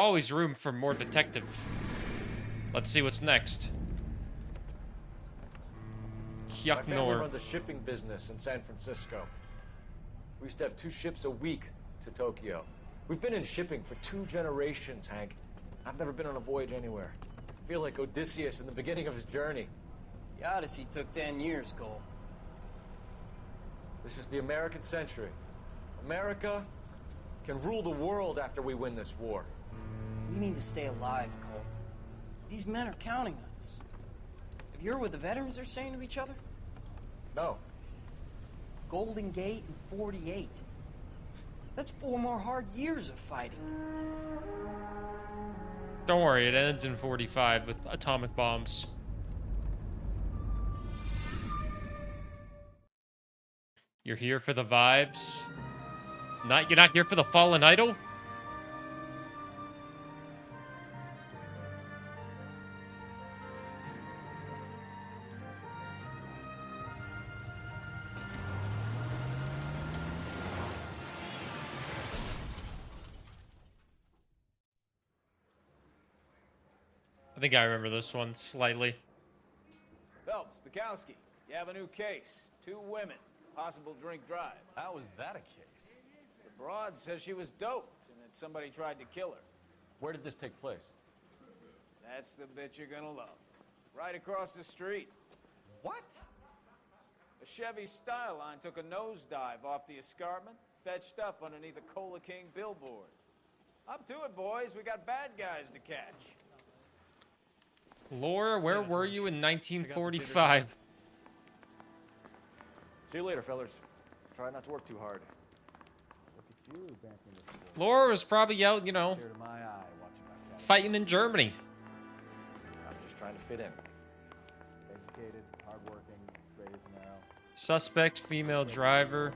Always room for more detective. Let's see what's next. My family Noire. runs a shipping business in San Francisco. We used to have 2 ships a week to Tokyo. We've been in shipping for 2 generations, Hank. I've never been on a voyage anywhere. I feel like Odysseus in the beginning of his journey. The Odyssey took 10 years, Cole. This is the American century. America can rule the world after we win this war. We need to stay alive, Cole. These men are counting on us. Have you heard what the veterans are saying to each other? No. Golden Gate in 48. That's 4 more hard years of fighting. Don't worry, it ends in 45 with atomic bombs. You're here for the vibes? You're not here for the fallen idol? I think I remember this one slightly. Phelps, Bukowski, you have a new case. 2 women, possible drink drive. How was that a case? The broad says she was doped and that somebody tried to kill her. Where did this take place? That's the bit you're gonna love. Right across the street. What? A Chevy Styline took a nosedive off the escarpment, fetched up underneath a Cola King billboard. Up to it, boys. We got bad guys to catch. Laura, where were you in 1945? See you later, fellas. Try not to work too hard. Look at you dancing with the wolves. Laura was probably out, you know, Tear to my eye watching my cat. fighting in Germany. I'm just trying to fit in. Educated, hardworking, straight as an arrow. Suspect, female driver.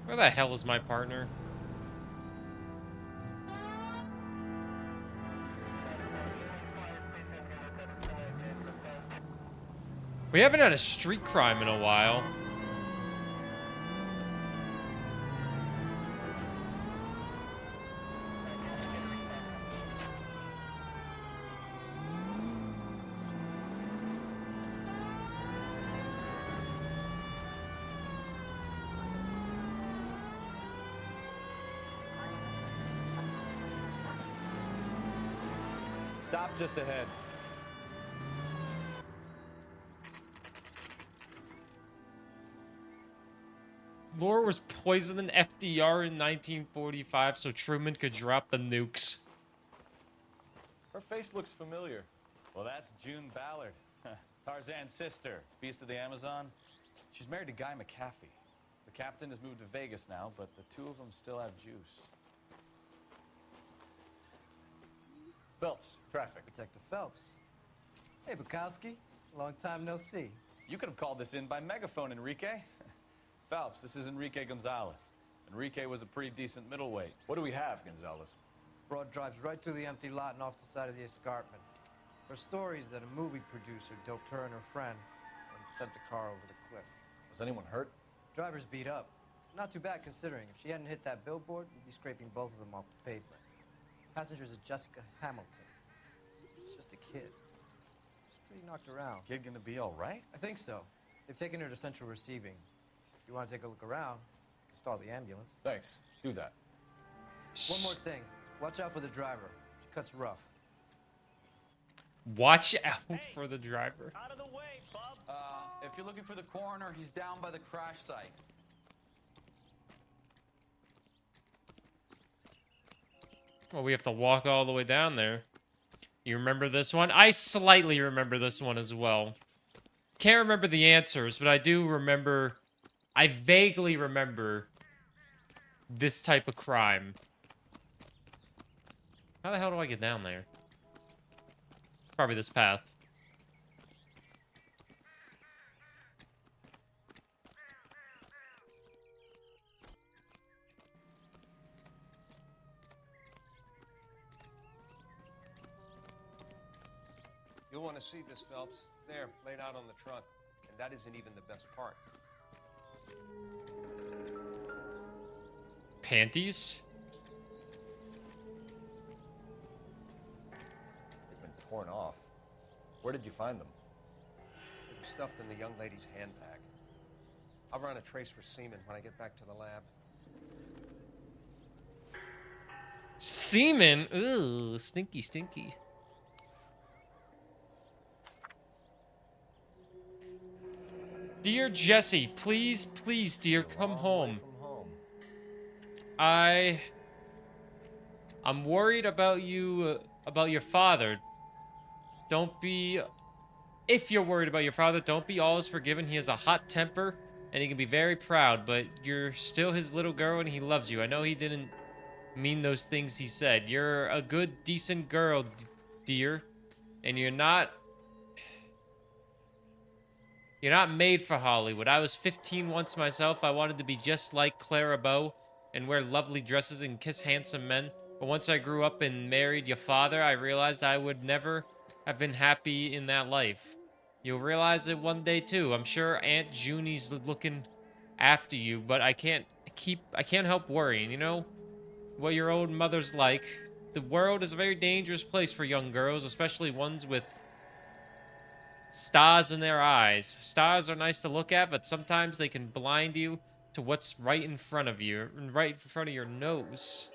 Where the hell is my partner? We haven't had a street crime in a while. Stop just ahead. Laura was poisoning FDR in 1945 so Truman could drop the nukes. Her face looks familiar. Well, that's June Ballard, Tarzan's sister, Beast of the Amazon. She's married to Guy McAfee. The captain has moved to Vegas now, but the 2 of them still have juice. Phelps, traffic. Detective Phelps. Hey, Bukowski. Long time no see. You could have called this in by megaphone, Enrique. Phelps, this is Enrique Gonzalez. Enrique was a pretty decent middleweight. What do we have, Gonzalez? Broad drives right through the empty lot and off the side of the escarpment. Her story is that a movie producer doped her and her friend and sent the car over the cliff. Was anyone hurt? Driver's beat up. Not too bad considering. If she hadn't hit that billboard, we'd be scraping both of them off the pavement. Passenger's a Jessica Hamilton. She's just a kid. She's pretty knocked around. Kid gonna be all right? I think so. They've taken her to central receiving. If you want to take a look around, you can stall the ambulance. Thanks. Do that. One more thing. Watch out for the driver. She cuts rough. Watch out for the driver. Out of the way, bub. If you're looking for the coroner, he's down by the crash site. Well, we have to walk all the way down there. You remember this one? I slightly remember this one as well. Can't remember the answers, but I do remember... I vaguely remember this type of crime. How the hell do I get down there? Probably this path. You'll want to see this, Phelps. There, laid out on the trunk. And that isn't even the best part. Panties? They've been torn off. Where did you find them? They were stuffed in the young lady's handbag. I'll run a trace for semen when I get back to the lab. Semen? Ooh, stinky, stinky. Dear Jesse, please, please, dear, come home. From home. I'm worried about you, about your father. Don't be... If you're worried about your father, don't be always forgiven. He has a hot temper, and he can be very proud, but you're still his little girl, and he loves you. I know he didn't mean those things he said. You're a good, decent girl, dear, and you're not made for Hollywood. I was 15 once myself. I wanted to be just like Clara Bow and wear lovely dresses and kiss handsome men. But once I grew up and married your father, I realized I would never have been happy in that life. You'll realize it one day too. I'm sure Aunt Junie's looking after you, but I can't help worrying, you know? What your old mother's like. The world is a very dangerous place for young girls, especially ones with stars in their eyes. Stars are nice to look at, but sometimes they can blind you to what's right in front of you, right in front of your nose.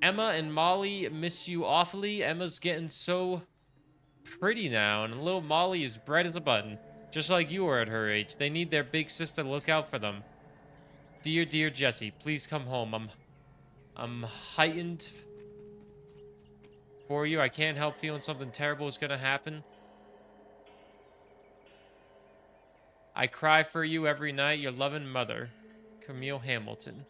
Emma and Molly miss you awfully. Emma's getting so pretty now, and little Molly is bright as a button, just like you were at her age. They need their big sister to look out for them. Dear, dear Jesse, please come home. I'm heightened for you. I can't help feeling something terrible is gonna happen. I cry for you every night. Your loving mother, Camille Hamilton.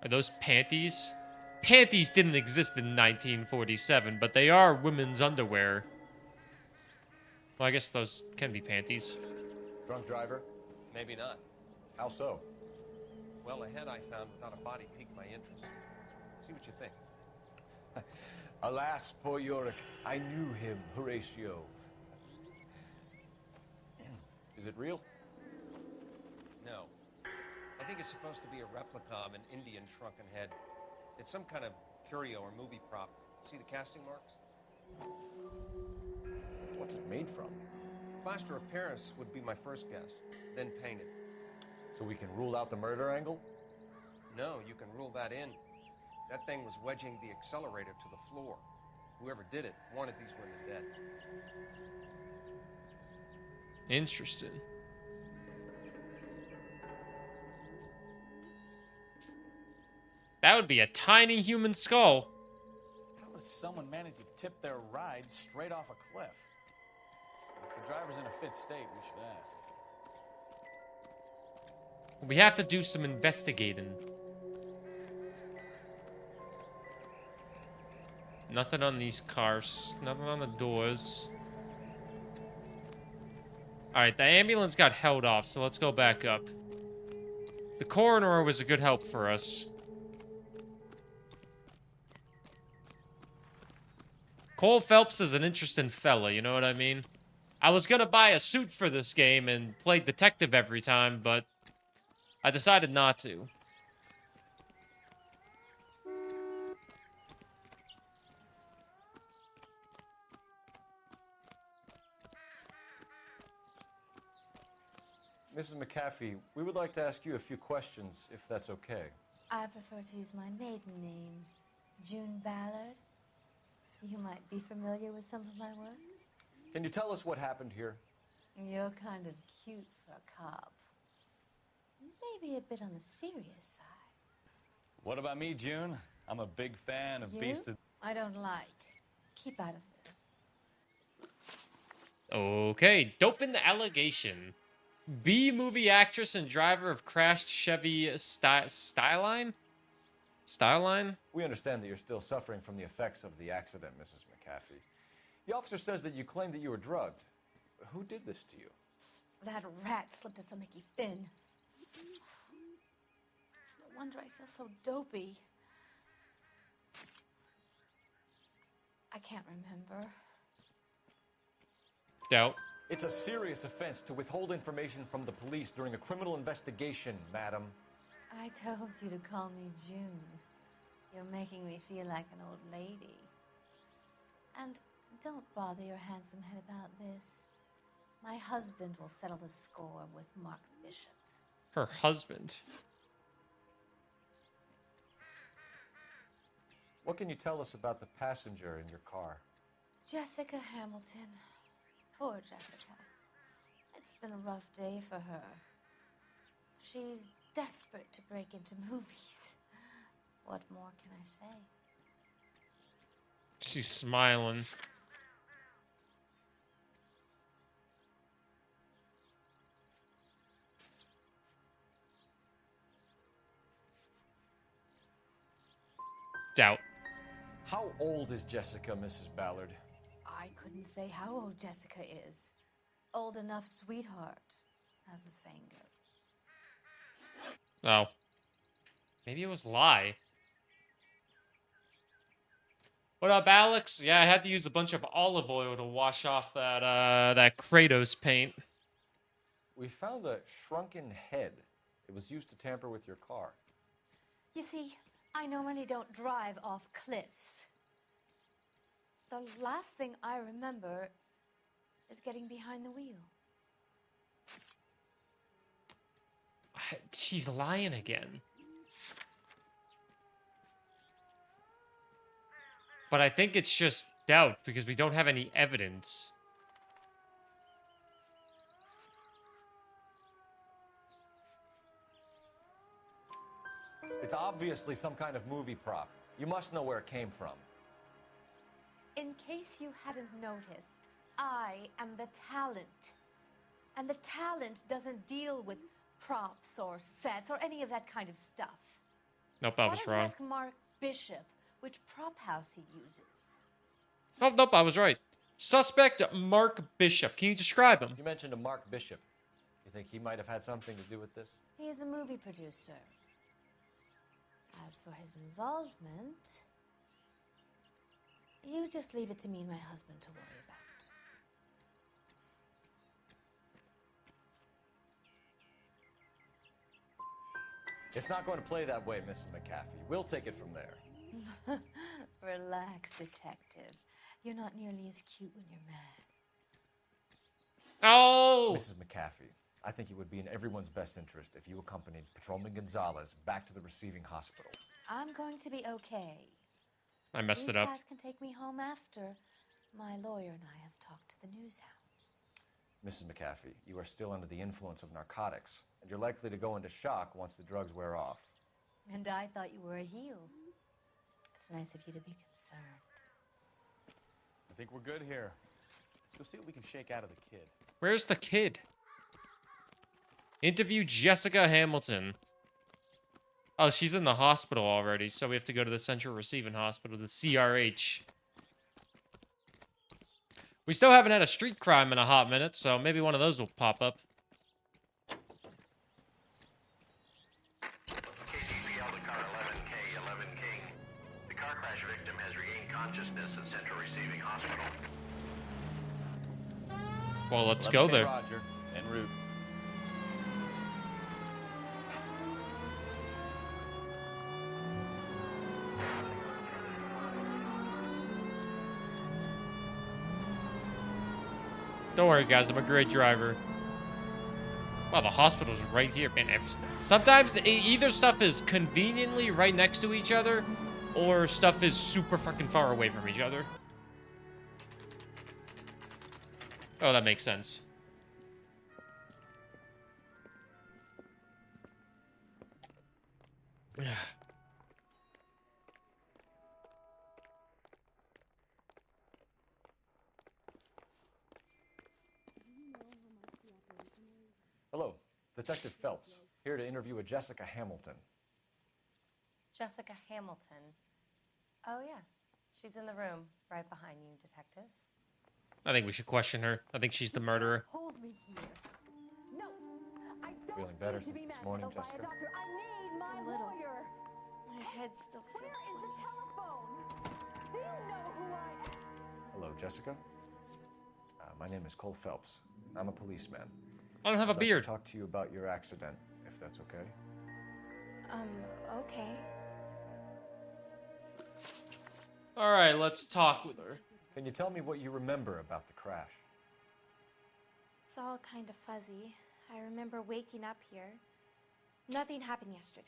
Are those panties? Panties didn't exist in 1947, but they are women's underwear. Well, I guess those can be panties. Drunk driver? Maybe not. How so? Well, a head I found without a body piqued my interest. See what you think. Alas, poor Yorick. I knew him, Horatio. Is it real? No. I think it's supposed to be a replica of an Indian shrunken head. It's some kind of curio or movie prop. See the casting marks? What's it made from? Plaster of Paris would be my first guess, then painted. So we can rule out the murder angle? No, you can rule that in. That thing was wedging the accelerator to the floor. Whoever did it wanted these women dead. Interesting. That would be a tiny human skull. How does someone manage to tip their ride straight off a cliff? If the driver's in a fit state, we should ask. We have to do some investigating. Nothing on these cars. Nothing on the doors. Alright, the ambulance got held off, so let's go back up. The coroner was a good help for us. Cole Phelps is an interesting fella, you know what I mean? I was gonna buy a suit for this game and play detective every time, but I decided not to. Mrs. McAfee, we would like to ask you a few questions, if that's okay. I prefer to use my maiden name, June Ballard. You might be familiar with some of my work. Can you tell us what happened here? You're kind of cute for a cop. Maybe a bit on the serious side. What about me, June? I'm a big fan of You? Beast of... I don't like. Keep out of this. Okay, doping the allegation. B-movie actress and driver of crashed Chevy Styline? Styline? We understand that you're still suffering from the effects of the accident, Mrs. McAfee. The officer says that you claimed that you were drugged. Who did this to you? That rat slipped us some Mickey Finn. It's no wonder I feel so dopey. I can't remember. Doubt. It's a serious offense to withhold information from the police during a criminal investigation, madam. I told you to call me June. You're making me feel like an old lady. And don't bother your handsome head about this. My husband will settle the score with Mark Bishop. Her husband. What can you tell us about the passenger in your car? Jessica Hamilton. Poor Jessica. It's been a rough day for her. She's desperate to break into movies. What more can I say? She's smiling. Doubt. How old is Jessica, Mrs. Ballard? I couldn't say how old Jessica is. Old enough, sweetheart, as the saying goes. Oh. Maybe it was lie. What up, Alex? Yeah, I had to use a bunch of olive oil to wash off that Kratos paint. We found a shrunken head. It was used to tamper with your car. You see, I normally don't drive off cliffs. The last thing I remember is getting behind the wheel. She's lying again. But I think it's just doubt because we don't have any evidence. It's obviously some kind of movie prop. You must know where it came from. In case you hadn't noticed, I am the talent. And the talent doesn't deal with props or sets or any of that kind of stuff. Nope, I was Why don't you wrong. ask Mark Bishop which prop house he uses? Oh, nope, I was right. Suspect Mark Bishop. Can you describe him? You mentioned a Mark Bishop. You think he might have had something to do with this? He's a movie producer. As for his involvement, you just leave it to me and my husband to worry about. It's not going to play that way, Mrs. McAfee. We'll take it from there. Relax, detective. You're not nearly as cute when you're mad. Oh! Mrs. McAfee, I think it would be in everyone's best interest if you accompanied Patrolman Gonzalez back to the receiving hospital. I'm going to be okay. I messed These it up. guys can take me home after. My lawyer and I have talked to the news hounds. Mrs. McAfee, you are still under the influence of narcotics, and you're likely to go into shock once the drugs wear off. And I thought you were a heel. It's nice of you to be concerned. I think we're good here. Let's go see what we can shake out of the kid. Where's the kid? Interview Jessica Hamilton. Oh, she's in the hospital already, so we have to go to the Central Receiving Hospital, the CRH. We still haven't had a street crime in a hot minute, so maybe one of those will pop up. KCPL to car 11K, 11 King. The car crash victim has regained consciousness at Central Receiving Hospital. Well, let's go there. Roger, en route. Don't worry, guys. I'm a great driver. Wow, the hospital's right here, man. Sometimes either stuff is conveniently right next to each other, or stuff is super fucking far away from each other. Oh, that makes sense. Hello, Detective Phelps, here to interview a Jessica Hamilton. Jessica Hamilton. Oh, yes. She's in the room right behind you, Detective. I think we should question her. I think she's the murderer. Hold me here. No, I don't Feeling better need to since be this manhandled morning, by a Jessica? doctor. I need my A little. lawyer. My head still Where feels is the swimming. telephone? Do you know who I am? Hello, Jessica. My name is Cole Phelps. I'm a policeman. I don't have a I'd like to beard. talk to you about your accident, if that's okay. Okay. All right, let's talk with her. Can you tell me what you remember about the crash? It's all kind of fuzzy. I remember waking up here. Nothing happened yesterday.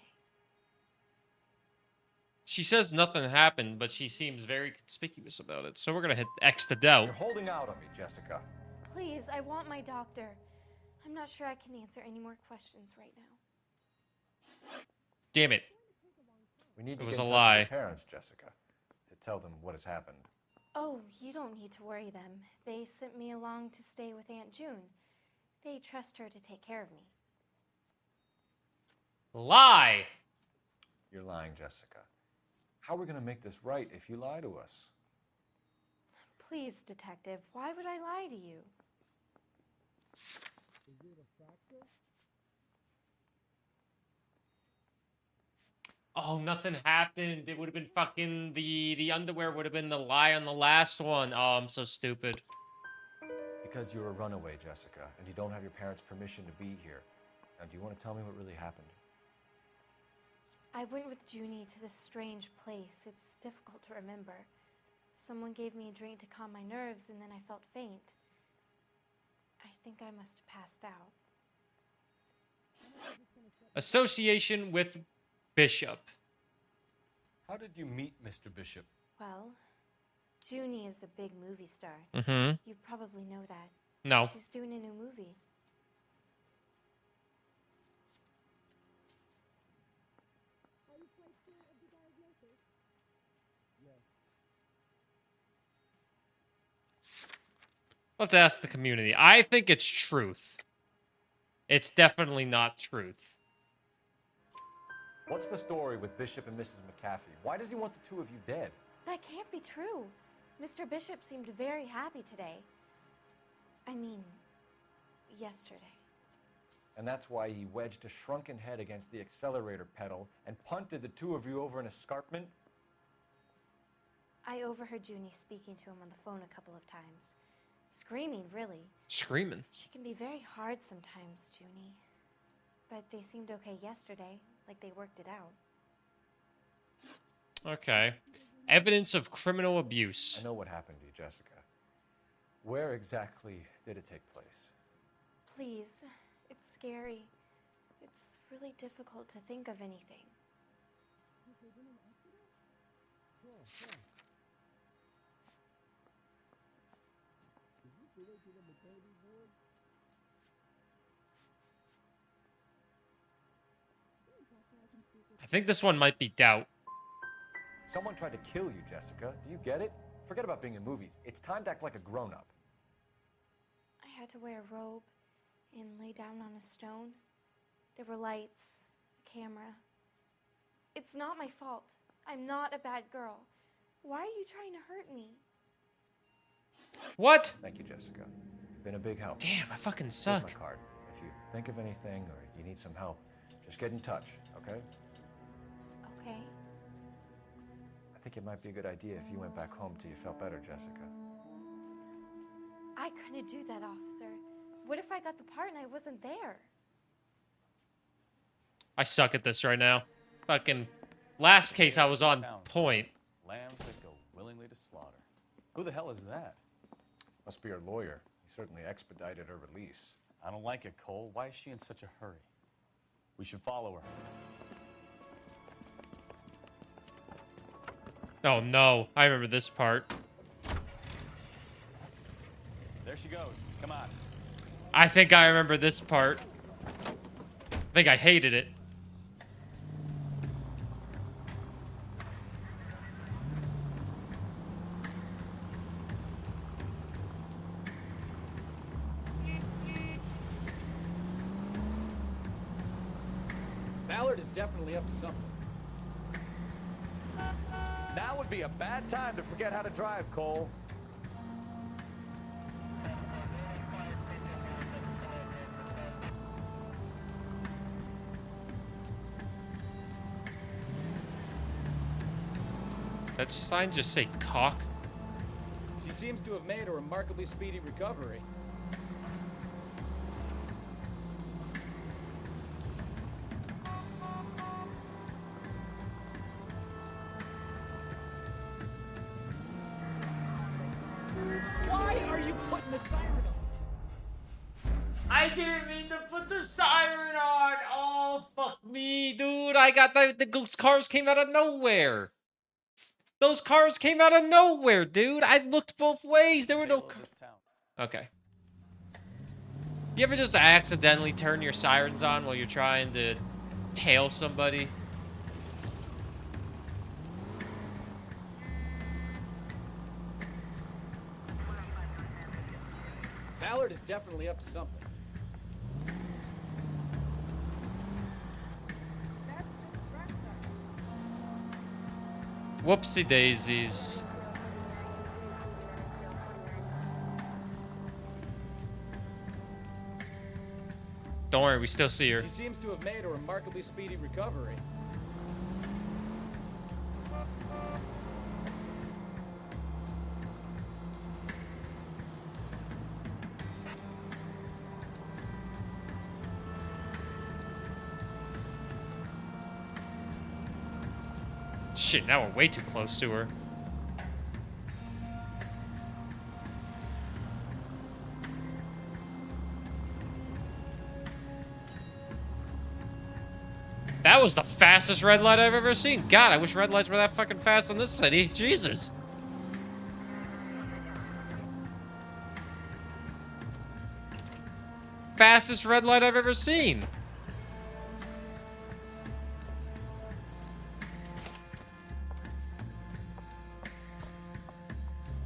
She says nothing happened, but she seems very conspicuous about it. So we're gonna hit X to doubt. You're holding out on me, Jessica. Please, I want my doctor. I'm not sure I can answer any more questions right now. Damn it. We need to It was get a in touch lie. with your parents, Jessica, to tell them what has happened. Oh, you don't need to worry them. They sent me along to stay with Aunt June. They trust her to take care of me. Lie. You're lying, Jessica. How are we going to make this right if you lie to us? Please, detective, why would I lie to you? Oh, nothing happened. It would have been fucking the underwear would have been the lie on the last one. Oh, I'm so stupid. Because you're a runaway, Jessica, and you don't have your parents' permission to be here. Now, do you want to tell me what really happened? I went with Junie to this strange place. It's difficult to remember. Someone gave me a drink to calm my nerves, and then I felt faint. I think I must have passed out. Association with Bishop. How did you meet Mr. Bishop? Well, Junie is a big movie star. Mm-hmm. You probably know that. No. She's doing a new movie. Let's ask the community. I think it's truth. It's definitely not truth. What's the story with Bishop and Mrs. McAfee? Why does he want the two of you dead? That can't be true. Mr. Bishop seemed very happy today. I mean, yesterday. And that's why he wedged a shrunken head against the accelerator pedal and punted the two of you over an escarpment? I overheard Junie speaking to him on the phone a couple of times. Screaming, really. Screaming? She can be very hard sometimes, Junie. But they seemed okay yesterday, like they worked it out. Okay. Evidence of criminal abuse. I know what happened to you, Jessica. Where exactly did it take place? Please, it's scary. It's really difficult to think of anything. I think this one might be doubt. Someone tried to kill you, Jessica. Do you get it? Forget about being in movies. It's time to act like a grown-up. I had to wear a robe and lay down on a stone. There were lights, a camera. It's not my fault. I'm not a bad girl. Why are you trying to hurt me? What? Thank you, Jessica. You've been a big help. Damn, I fucking Here's suck. my card. If you think of anything or you need some help, just get in touch, okay? Okay. I think it might be a good idea if you went back home till you felt better, Jessica. I couldn't do that, officer. What if I got the part and I wasn't there? I suck at this right now. Fucking last case I was on point. Lambs that go willingly to slaughter. Who the hell is that? Must be her lawyer. He certainly expedited her release. I don't like it, Cole. Why is she in such a hurry? We should follow her. Oh no, I remember this part. There she goes. Come on. I think I remember this part. I think I hated it. Ballard is definitely up to something. Now would be a bad time to forget how to drive, Cole. That sign just say cock? She seems to have made a remarkably speedy recovery. Why are you putting the siren on? I didn't mean to put the siren on. Oh, fuck me, dude. I got those cars came out of nowhere. Those cars came out of nowhere, dude. I looked both ways. There were no cars. Okay. You ever just accidentally turn your sirens on while you're trying to tail somebody? Ballard is definitely up to something. Whoopsie daisies. Don't worry, we still see her. She seems to have made a remarkably speedy recovery. Shit, now we're way too close to her. That was the fastest red light I've ever seen. God, I wish red lights were that fucking fast in this city. Jesus. Fastest red light I've ever seen.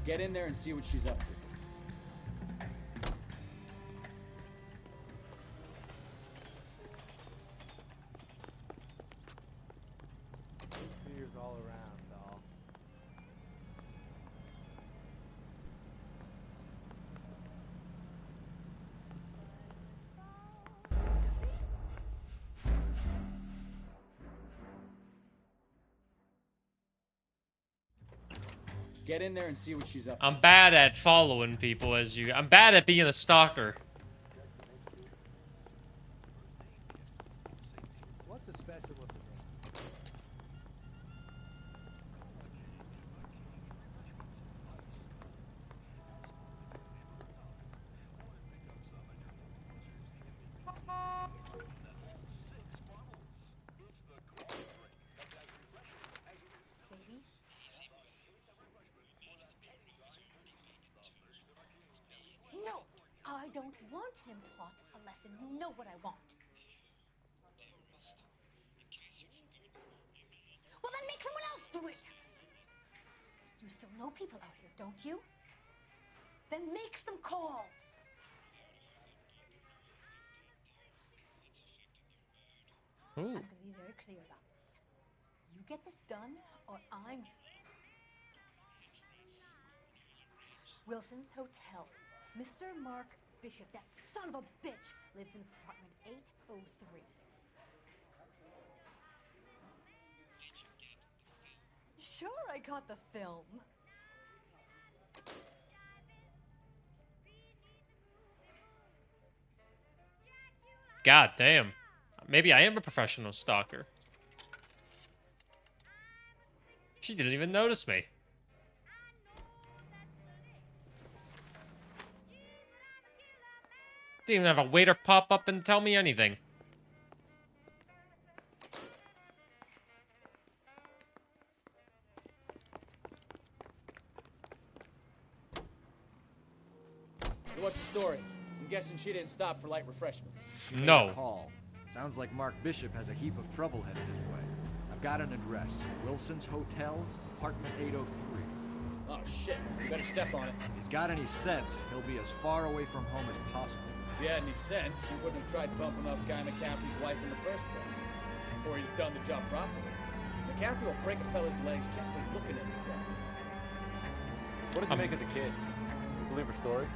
Get in there and see what she's up to. Tears all around, doll. Get in there and see what she's up to. I'm bad at following people as you... I'm bad at being a stalker. What's so special with the name? No, I don't want him taught a lesson. You know what I want. Well, then make someone else do it. You still know people out here, don't you? Then make some calls. Ooh. I'm going to be very clear about this. You get this done, or I'm... Wilson's Hotel. Mr. Mark Bishop, that son of a bitch, lives in apartment 803. Sure, I got the film. God damn. Maybe I am a professional stalker. She didn't even notice me. Didn't even have a waiter pop up and tell me anything. So what's the story? I'm guessing she didn't stop for light refreshments. She made No. a call. Sounds like Mark Bishop has a heap of trouble headed his way. I've got an address. Wilson's Hotel, apartment 803. Oh shit, you better step on it. If he's got any sense, he'll be as far away from home as possible. If you had any sense, you wouldn't have tried bumping off Guy McCaffrey's wife in the first place. Or you've done the job properly. McCaffrey will break a fella's legs just for looking at his guy. What did you make of the kid? You believe her story?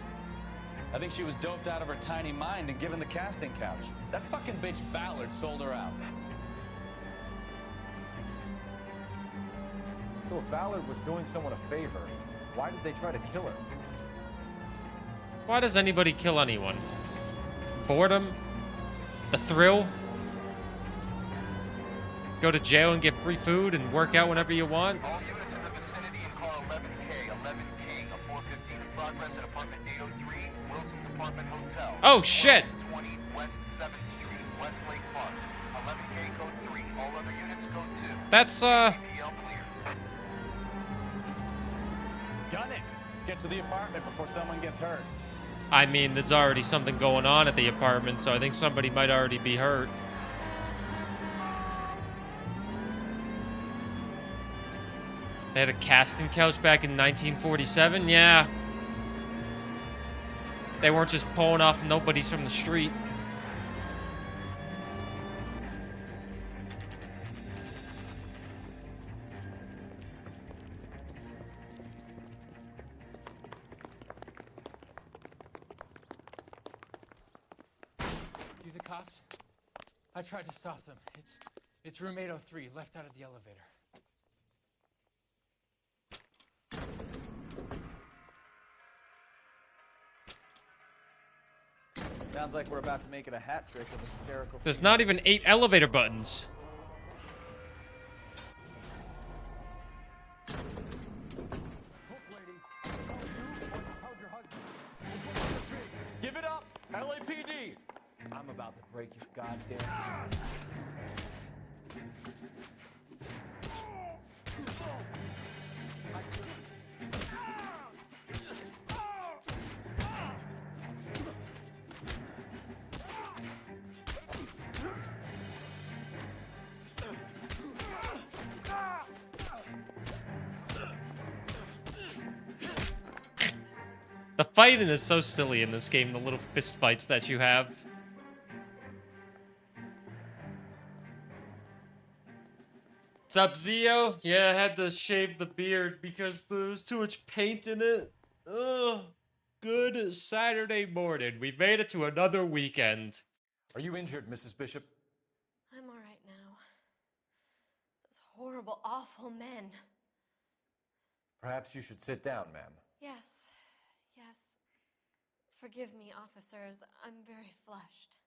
I think she was doped out of her tiny mind and given the casting couch. That fucking bitch Ballard sold her out. So if Ballard was doing someone a favor, why did they try to kill her? Why does anybody kill anyone? Boredom? The thrill? Go to jail and get free food and work out whenever you want? All units in the vicinity in car 11K, 11 King, a 415 in progress at apartment 803, Wilson's Apartment Hotel. Oh, shit! 20 West 7th Street, Westlake Park. 11K code 3, all other units code 2. That's, PL clear. Gun it! Let's get to the apartment before someone gets hurt. I mean, there's already something going on at the apartment, so I think somebody might already be hurt. They had a casting couch back in 1947? Yeah. They weren't just pulling off nobodies from the street. You the cops? I tried to stop them. It's room 803, left out of the elevator. Sounds like we're about to make it a hat trick of hysterical. There's not even 8 elevator buttons. Give it up, LAPD! I'm about to break your goddamn. The fighting is so silly in this game, the little fist fights that you have. What's up, Zio? Yeah, I had to shave the beard because there was too much paint in it. Ugh. Good Saturday morning. We made it to another weekend. Are you injured, Mrs. Bishop? I'm all right now. Those horrible, awful men. Perhaps you should sit down, ma'am. Yes, yes. Forgive me, officers. I'm very flushed.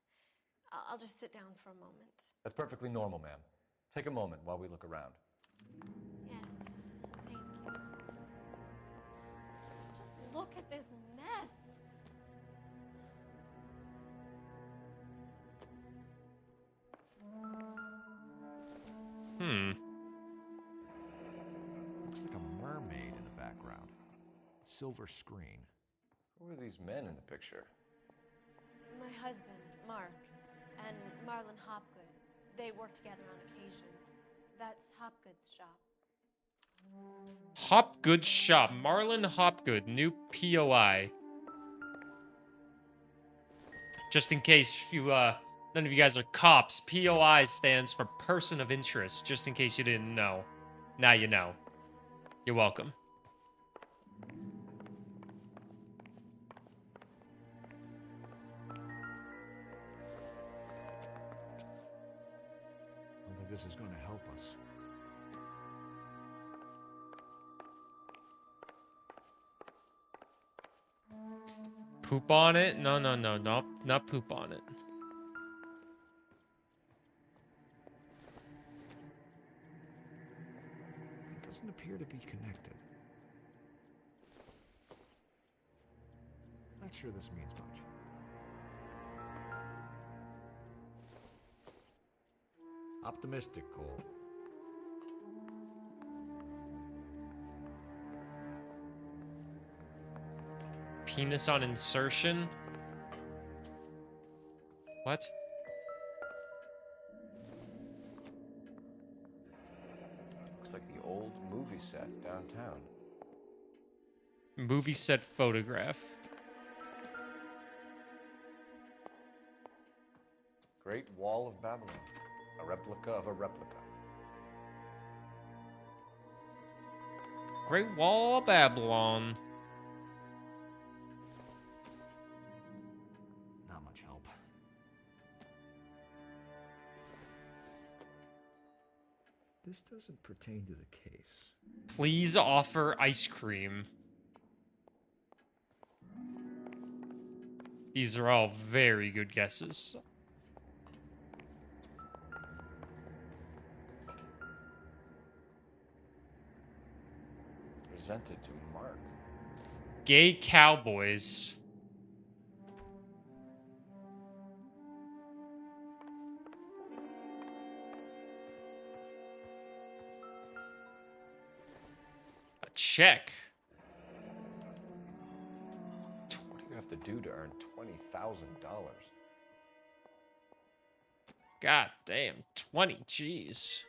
I'll just sit down for a moment. That's perfectly normal, ma'am. Take a moment while we look around. Yes, thank you. Just look at this mess. Looks like a mermaid in the background. Silver screen. Who are these men in the picture? My husband, Mark, and Marlon Hopgood. They work together on occasion. That's Hopgood's shop. Hopgood Shop. Marlon Hopgood. New POI. Just in case you, none of you guys are cops, POI stands for Person of Interest, just in case you didn't know. Now you know. You're welcome. I don't think this is going to help us. Poop on it? No, no, no, no, not poop on it. It doesn't appear to be connected. Not sure this means much. Optimistic, Cole. Penis on insertion? What? Looks like the old movie set downtown. Movie set photograph. Great Wall of Babylon. A replica of a replica. Great Wall of Babylon. Not much help. This doesn't pertain to the case. Please offer ice cream. These are all very good guesses. Presented to Mark. Gay cowboys. A check. What do you have to do to earn $20,000? God damn, 20, jeez.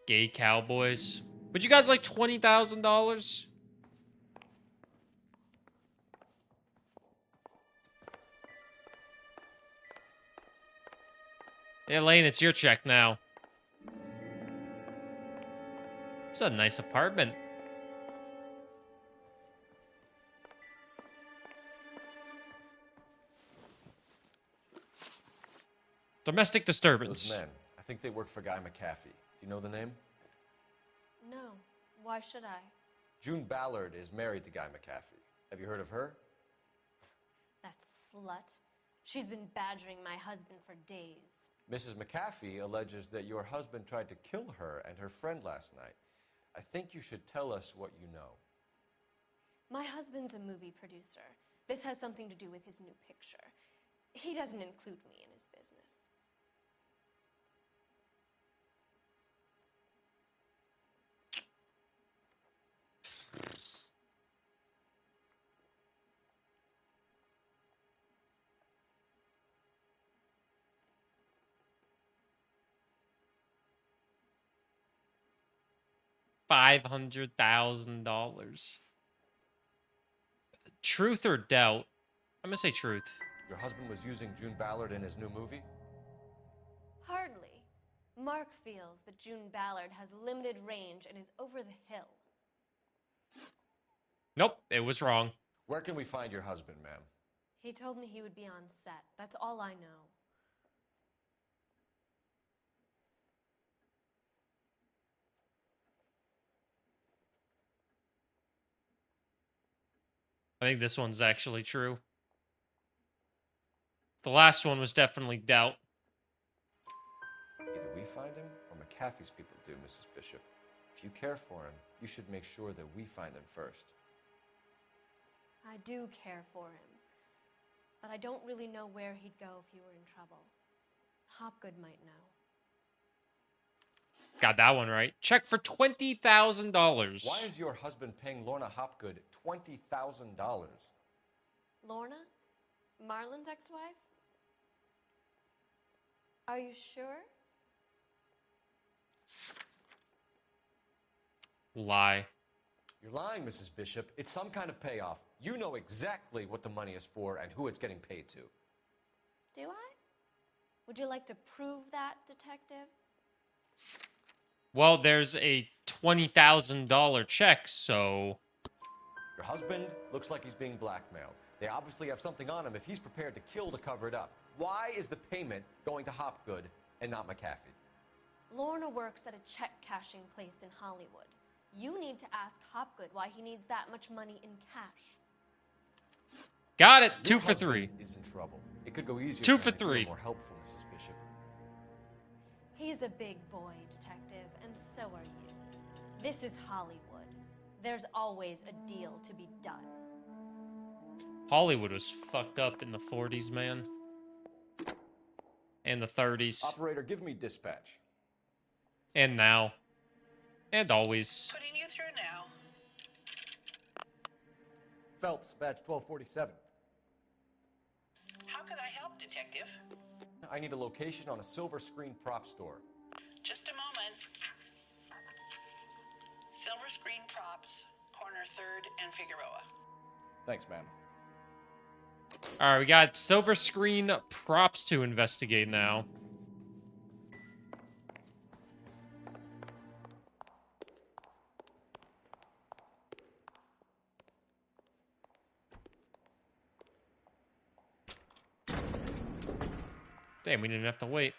Gay cowboys. Would you guys like $20,000? Hey, Elaine, it's your check now. It's a nice apartment. Domestic disturbance. Those men, I think they work for Guy McAfee. Do you know the name? No. Why should I? June Ballard is married to Guy McAfee. Have you heard of her? That slut. She's been badgering my husband for days. Mrs. McAfee alleges that your husband tried to kill her and her friend last night. I think you should tell us what you know. My husband's a movie producer. This has something to do with his new picture. He doesn't include me in his business. $500,000. Truth or doubt? I'm gonna say truth. Your husband was using June Ballard in his new movie? Hardly. Mark feels that June Ballard has limited range and is over the hill. Nope, it was wrong. Where can we find your husband, ma'am? He told me he would be on set. That's all I know. I think this one's actually true. The last one was definitely doubt. Either we find him or McAfee's people do, Mrs. Bishop. If you care for him, you should make sure that we find him first. I do care for him. But I don't really know where he'd go if he were in trouble. Hopgood might know. Got that one right. Check for $20,000. Why is your husband paying Lorna Hopgood $20,000? Lorna? Marlon's ex-wife? Are you sure? Lie. You're lying, Mrs. Bishop. It's some kind of payoff. You know exactly what the money is for and who it's getting paid to. Do I? Would you like to prove that, detective? Well, there's a $20,000 check, so... Your husband looks like he's being blackmailed. They obviously have something on him if he's prepared to kill to cover it up. Why is the payment going to Hopgood and not McAfee? Lorna works at a check-cashing place in Hollywood. You need to ask Hopgood why he needs that much money in cash. Got it. Your 2 for 3. husband is in trouble. It could go easier. 2 for for him if you were 3. More helpful, Mrs. Bishop. He's a big boy, detective, and so are you. This is Hollywood. There's always a deal to be done. Hollywood was fucked up in the 40s, man. And the 30s. Operator, give me dispatch. And now. And always. Putting you through now. Phelps, badge 1247. How could I help, Detective? I need a location on a silver screen prop store. Just a moment. Silver Screen Props, corner 3rd and Figueroa. Thanks, ma'am. Alright, we got silver screen props to investigate now. Damn, we didn't have to wait.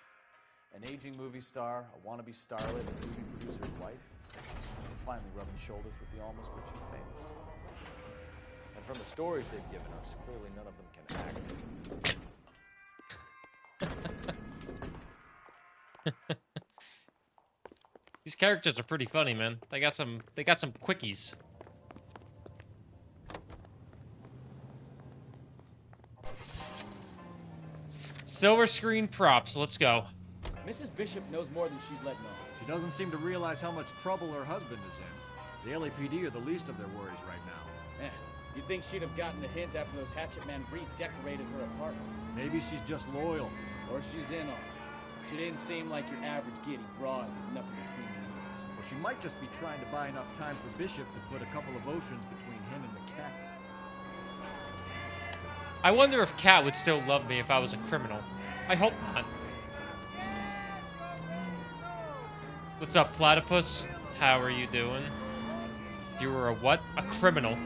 An aging movie star, a wannabe starlet, a movie producer's wife. We're finally rubbing shoulders with the almost rich and famous. And from the stories they've given us, clearly none of them can act. These characters are pretty funny, man. They got some quickies. Silver screen props, let's go. Mrs. Bishop knows more than she's letting on. She doesn't seem to realize how much trouble her husband is in. The LAPD are the least of their worries right now. You'd think she'd have gotten the hint after those hatchet men redecorated her apartment. Maybe she's just loyal. Or she's in on it. She didn't seem like your average giddy broad with nothing between the ears. Or she might just be trying to buy enough time for Bishop to put a couple of oceans between him and the cat. I wonder if Kat would still love me if I was a criminal. I hope not. What's up, Platypus? How are you doing? You were a what? A criminal.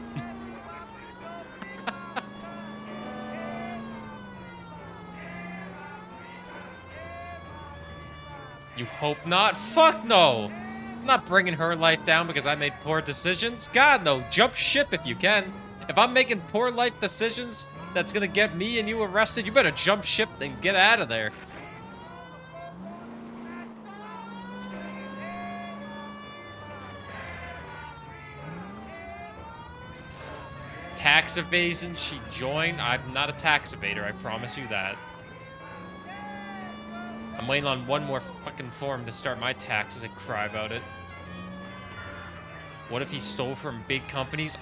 You hope not? Fuck no! I'm not bringing her life down because I made poor decisions. God, no. Jump ship if you can. If I'm making poor life decisions that's gonna get me and you arrested, you better jump ship and get out of there. Tax evasion, she joined. I'm not a tax evader, I promise you that. I'm waiting on one more fucking form to start my taxes and cry about it. What if he stole from big companies?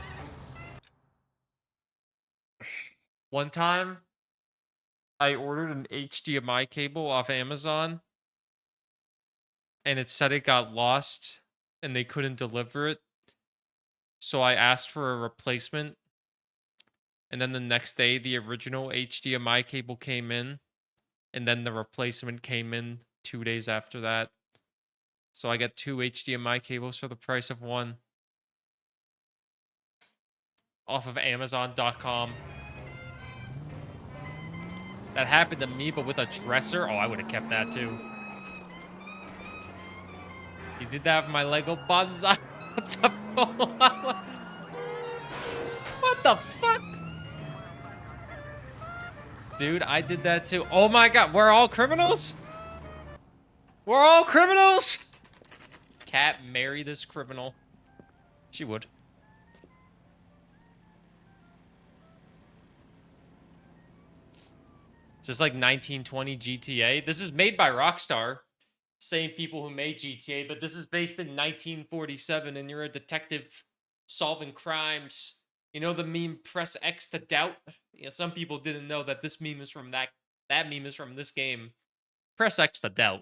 One time, I ordered an HDMI cable off Amazon, and it said it got lost, and they couldn't deliver it. So I asked for a replacement, and then the next day, the original HDMI cable came in, and then the replacement came in 2 days after that. So I got 2 HDMI cables for the price of one. Off of Amazon.com. That happened to me, but with a dresser. Oh, I would have kept that too. You did that for my Lego bonsai. What's up? What the fuck? Dude, I did that too. Oh my god, we're all criminals? We're all criminals? Cat, marry this criminal. She would. Just like 1920 GTA. This is made by Rockstar. Same people who made GTA, but this is based in 1947 and you're a detective solving crimes. You know the meme, press X to doubt? Yeah, some people didn't know that this meme is from that meme is from this game. Press X to doubt.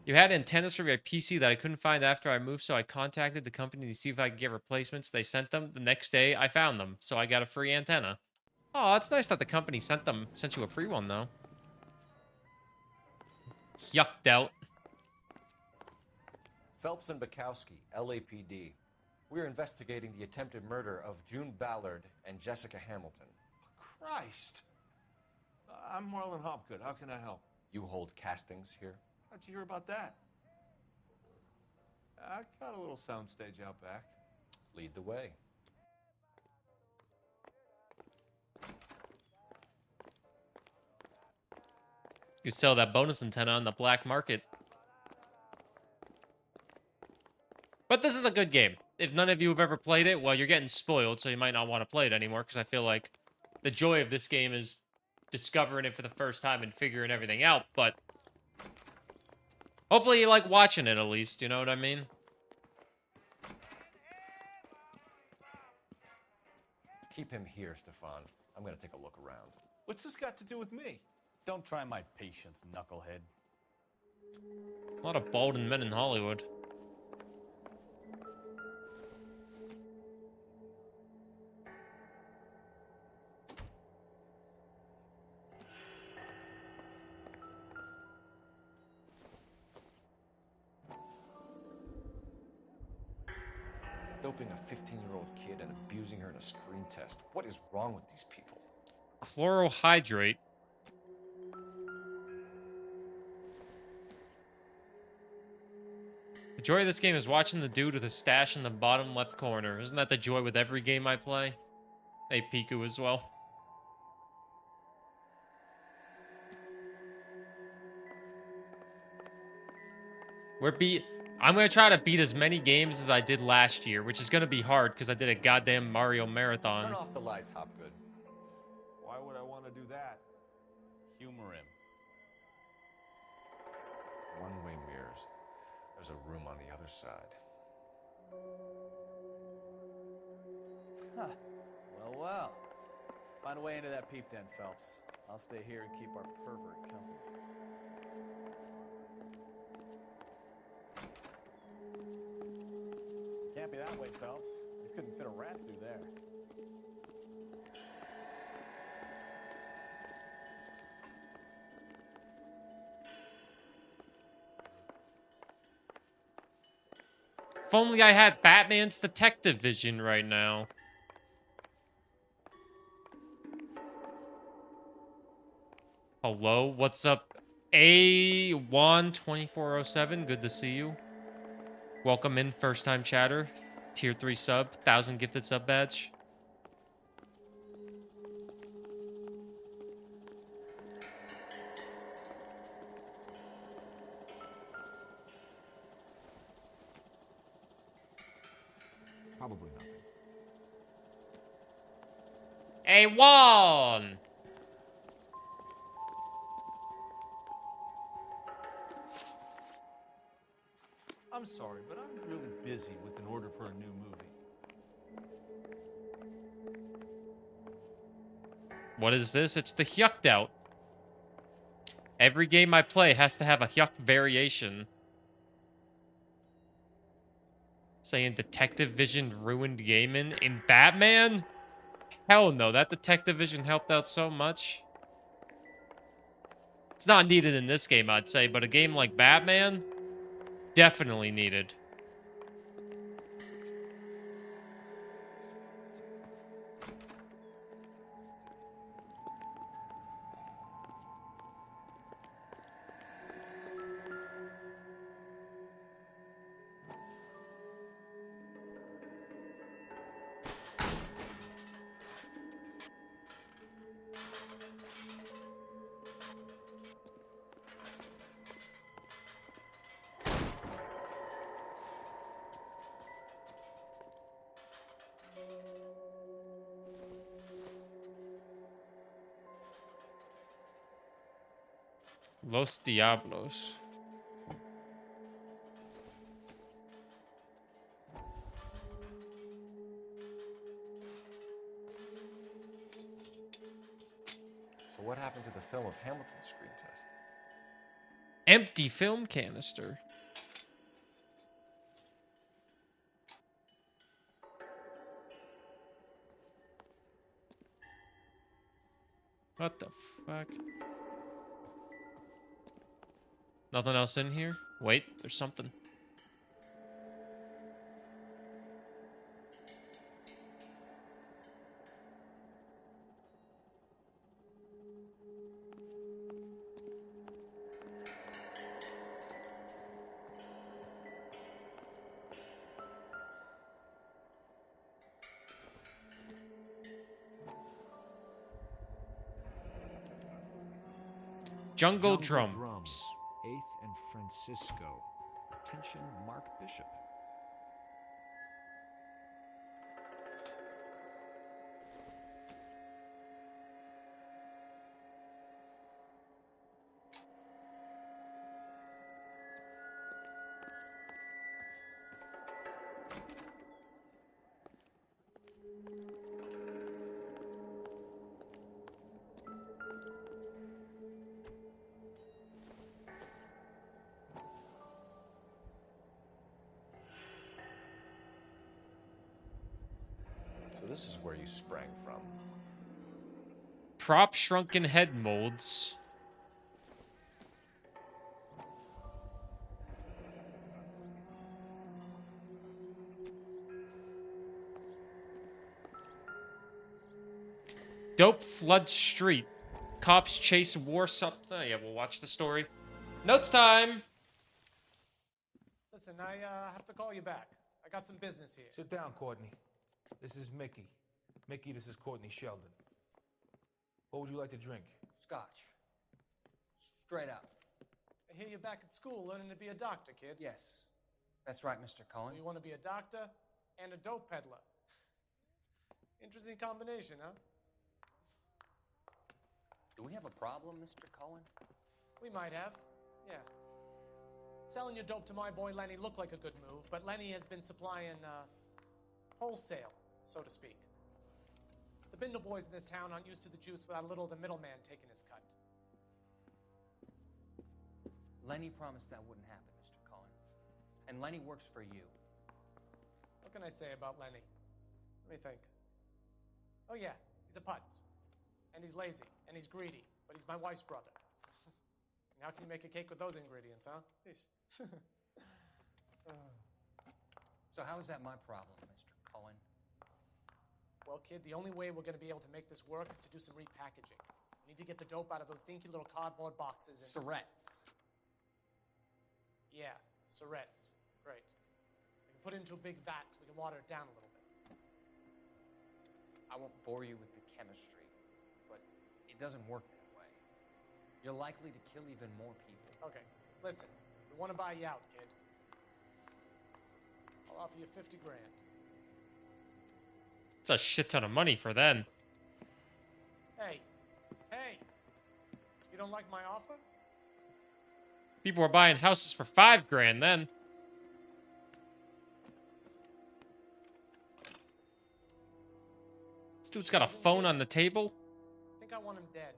You had antennas for my PC that I couldn't find after I moved, so I contacted the company to see if I could get replacements. They sent them. The next day, I found them, so I got a free antenna. Oh, it's nice that the company sent you a free one, though. Yucked out. Phelps and Bukowski, LAPD. We're investigating the attempted murder of June Ballard and Jessica Hamilton. Christ. I'm Marlon Hopgood. How can I help? You hold castings here? How'd you hear about that? I got a little soundstage out back. Lead the way. You sell that bonus antenna on the black market. But this is a good game. If none of you have ever played it, well, you're getting spoiled, so you might not want to play it anymore, because I feel like the joy of this game is discovering it for the first time and figuring everything out, but hopefully you like watching it at least, you know what I mean? Keep him here, Stefan. I'm gonna take a look around. What's this got to do with me? Don't try my patience, knucklehead. A lot of bald men in Hollywood. Doping a 15-year-old kid and abusing her in a screen test. What is wrong with these people? Chlorohydrate. The joy of this game is watching the dude with a stash in the bottom left corner. Isn't that the joy with every game I play? Hey, Piku as well. I'm gonna try to beat as many games as I did last year, which is gonna be hard because I did a goddamn Mario marathon. Turn off the lights, Hopgood. Why would I want to do that? Humor him. One-way mirrors. There's a room on the other side. Huh. Well, well. Find a way into that peep den, Phelps. I'll stay here and keep our pervert company. Can't be that way, Phelps. You couldn't fit a rat through there. If only I had Batman's detective vision right now. Hello, what's up? A12407, good to see you. Welcome in, first time chatter. Tier 3 sub, 1,000 gifted sub badge. Probably nothing. A1! I'm sorry, but I'm really busy with an order for a new movie. What is this? It's the Hyucked Out. Every game I play has to have a Hyuk variation. Saying Detective Vision ruined gaming in Batman? Hell no, that Detective Vision helped out so much. It's not needed in this game, I'd say, but a game like Batman, definitely needed. Los Diablos. So what happened to the film of Hamilton's screen test? Empty film canister. What the fuck? Nothing else in here? Wait, there's something. Jungle Drums. 8th and Francisco. Attention, Mark Bishop. So this is where you sprang from. Prop shrunken head molds. Dope flood street. Cops chase war something. Yeah, we'll watch the story. Notes time. Listen, I have to call you back. I got some business here. Sit down, Courtney. This is Mickey. Mickey, this is Courtney Sheldon. What would you like to drink? Scotch. Straight up. I hear you're back at school learning to be a doctor, kid. Yes. That's right, Mr. Cohen. So you want to be a doctor and a dope peddler. Interesting combination, huh? Do we have a problem, Mr. Cohen? We might have, yeah. Selling your dope to my boy Lenny looked like a good move, but Lenny has been supplying, wholesale, so to speak. The Bindle boys in this town aren't used to the juice without a little of the middleman taking his cut. Lenny promised that wouldn't happen, Mr. Cohen. And Lenny works for you. What can I say about Lenny? Let me think. Oh yeah, he's a putz. And he's lazy, and he's greedy, but he's my wife's brother. And how can you make a cake with those ingredients, huh? So how is that my problem, Mr. Cohen? Well, kid, the only way we're going to be able to make this work is to do some repackaging. We need to get the dope out of those dinky little cardboard boxes and... Surrettes. Yeah, Surrettes. Great. We can put it into a big vat so we can water it down a little bit. I won't bore you with the chemistry, but it doesn't work that way. You're likely to kill even more people. Okay, listen. We want to buy you out, kid. I'll offer you 50 grand. It's a shit ton of money for then. Hey. You don't like my offer? People were buying houses for 5 grand then. This dude's got a phone on the table. I think I want him dead.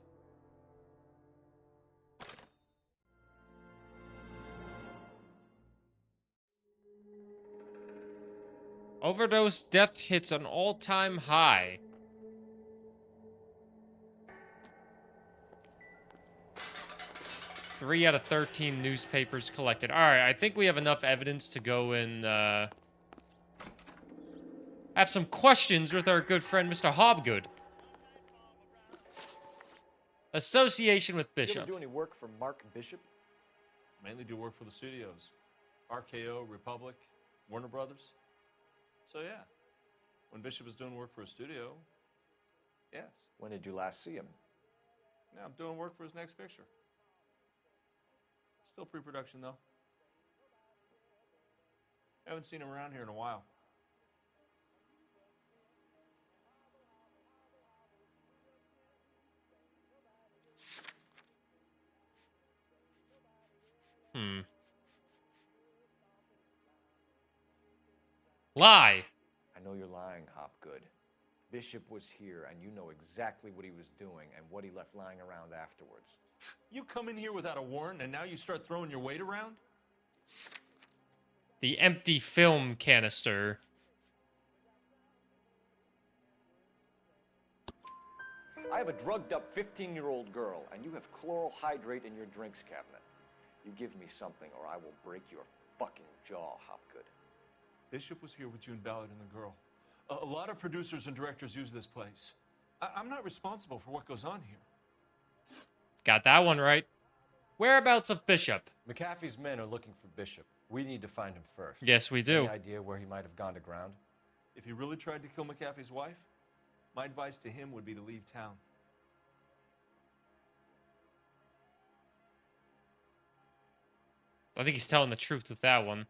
Overdose death hits an all-time high. Three out of 13 newspapers collected. All right, I think we have enough evidence to go and have some questions with our good friend, Mr. Hobgood. Association with You Bishop. ever do any work for Mark Bishop? Mainly do work for the studios. RKO, Republic, Warner Brothers. So yeah, when Bishop was doing work for a studio, yes. When did you last see him? Now I'm doing work for his next picture. Still pre-production though. Haven't seen him around here in a while. Lie. I know you're lying, Hopgood. Bishop was here, and you know exactly what he was doing and what he left lying around afterwards. You come in here without a warrant, and now you start throwing your weight around? The empty film canister. I have a drugged-up 15-year-old girl, and you have chloral hydrate in your drinks cabinet. You give me something, or I will break your fucking jaw, Hopgood. Bishop was here with June Ballard and the girl. A lot of producers and directors use this place. I'm not responsible for what goes on here. Got that one right. Whereabouts of Bishop? McAfee's men are looking for Bishop. We need to find him first. Yes, we do. Any idea where he might have gone to ground? If he really tried to kill McAfee's wife, my advice to him would be to leave town. I think he's telling the truth with that one.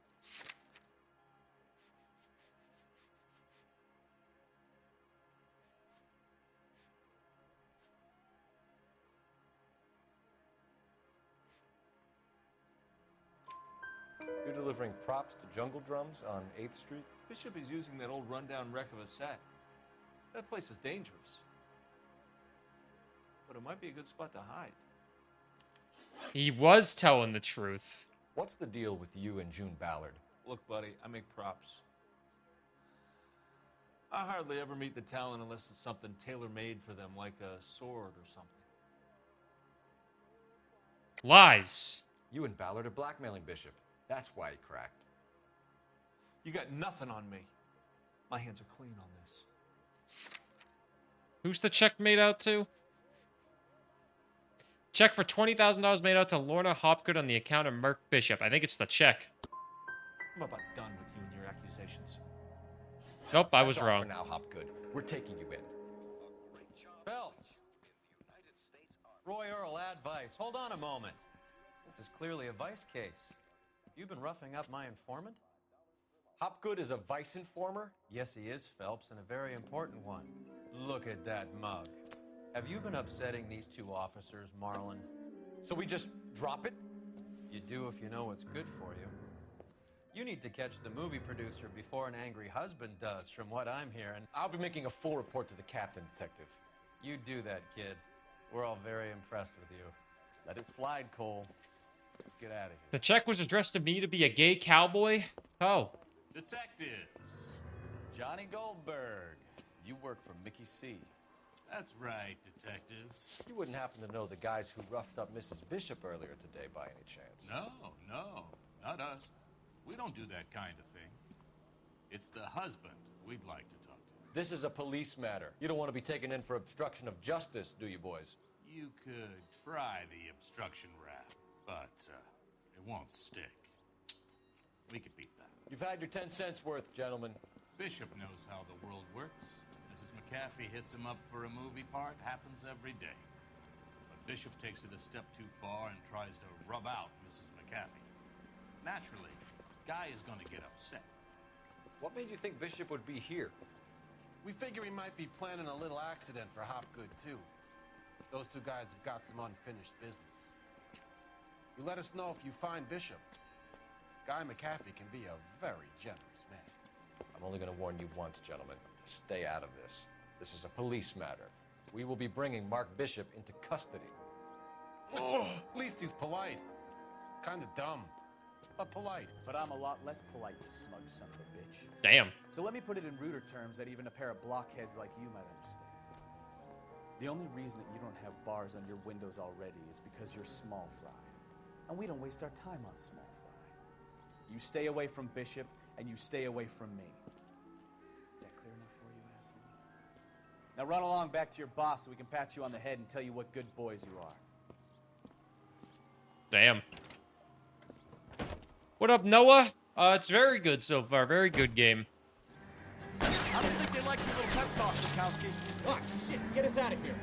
You're delivering props to Jungle Drums on 8th Street? Bishop is using that old rundown wreck of a set. That place is dangerous. But it might be a good spot to hide. He was telling the truth. What's the deal with you and June Ballard? Look, buddy, I make props. I hardly ever meet the talent unless it's something tailor-made for them, like a sword or something. Lies. You and Ballard are blackmailing Bishop. That's why he cracked. You got nothing on me. My hands are clean on this. Who's the check made out to? Check for $20,000 made out to Lorna Hopgood on the account of Mark Bishop. I think it's the check. I'm about done with you and your accusations. Nope, I was That's all wrong. for now, Hopgood. We're taking you in. Phelps. Roy Earl, advice. Hold on a moment. This is clearly a vice case. You've been roughing up my informant? Hopgood is a vice informer? Yes, he is, Phelps, and a very important one. Look at that mug. Have you been upsetting these two officers, Marlin? So we just drop it? You do if you know what's good for you. You need to catch the movie producer before an angry husband does, from what I'm hearing. I'll be making a full report to the captain, Detective. You do that, kid. We're all very impressed with you. Let it slide, Cole. Let's get out of here. The check was addressed to me to be a gay cowboy? Oh. Detectives. Johnny Goldberg. You work for Mickey C. That's right, detectives. You wouldn't happen to know the guys who roughed up Mrs. Bishop earlier today by any chance? No, not us. We don't do that kind of thing. It's the husband we'd like to talk to. This is a police matter. You don't want to be taken in for obstruction of justice, do you, boys? You could try the obstruction rap, but it won't stick. We could beat that. You've had your 10 cents worth, gentlemen. Bishop knows how the world works. Mrs. McAfee hits him up for a movie part. Happens every day. But Bishop takes it a step too far and tries to rub out Mrs. McAfee. Naturally, Guy is going to get upset. What made you think Bishop would be here? We figure he might be planning a little accident for Hopgood, too. Those two guys have got some unfinished business. You let us know if you find Bishop. Guy McAfee can be a very generous man. I'm only going to warn you once, gentlemen. Stay out of this. This is a police matter. We will be bringing Mark Bishop into custody. Oh, at least he's polite. Kind of dumb, but polite. But I'm a lot less polite, you smug son of a bitch. Damn. So let me put it in ruder terms that even a pair of blockheads like you might understand. The only reason that you don't have bars on your windows already is because you're small fry. And we don't waste our time on small fry. You stay away from Bishop, and you stay away from me. Is that clear enough for you, asshole? Now run along back to your boss so we can pat you on the head and tell you what good boys you are. Damn. What up, Noah? It's very good so far. Very good game. I don't think they like your little pep talk, Bukowski. Oh, shit. Get us out of here.